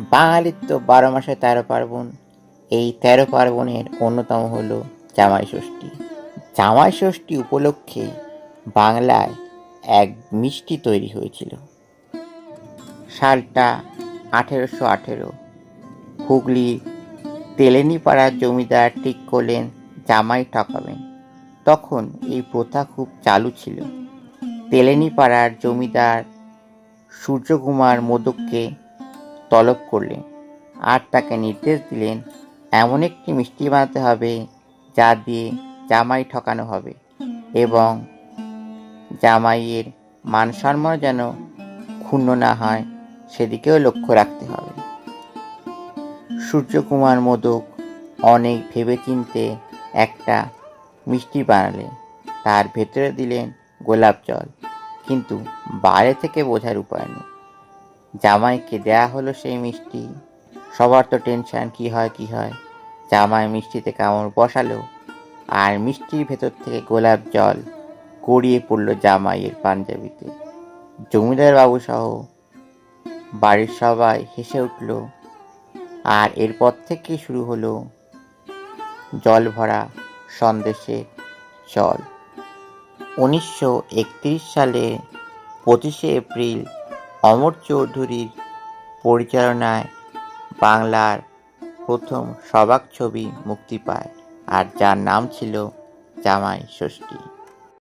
বাঙালির তো ১২ মাসে ১৩ পার্বণ। এই ১৩ পার্বণের অন্যতম হলো জামাই ষষ্ঠী। জামাই ষষ্ঠী উপলক্ষে বাংলায় এক মিষ্টি তৈরি হয়েছিল। সালটা ১৮১৮। হুগলির তেলেনীপাড়ার জমিদার ঠিক করলেন জামাই ঠকাবেন। তখন এই প্রথা খুব চালু ছিল। তেলেনীপাড়ার জমিদার সূর্যকুমার মোদককে তলব করলেন আর তাকে নির্দেশ দিলেন এমন একটি মিষ্টি বানাতে হবে যা দিয়ে জামাই ঠকানো হবে এবং জামাইয়ের মান সম্মান যেন ক্ষুণ্ণ না হয় সেদিকেও লক্ষ্য রাখতে হবে। সূর্যকুমার মোদক অনেক ভেবেচিন্তে একটা মিষ্টি বানালেন। তার ভেতরে দিলেন গোলাপ জল, কিন্তু বাইরে থেকে বোঝার উপায় নেই। জামাইকে দেয়া হলো সেই মিষ্টি। সবার তো টেনশন, কি হয়। জামাই মিষ্টিতে কামড় বসালো আর মিষ্টির ভেতর থেকে গোলাপ জল গড়িয়ে পড়ল জামাইয়ের পাঞ্জাবিতে। জমিদার বাবু সহ বাড়ির সবাই হেসে উঠল। আর এরপর থেকে শুরু হলো জল ভরা সন্দেশের চল। ১৯৩১ সালে ২৫শে এপ্রিল অমর চৌধুরীর পরিচালনায় বাংলার প্রথম সবাক ছবি মুক্তি পায়, আর যার নাম ছিল জামাই ষষ্ঠী।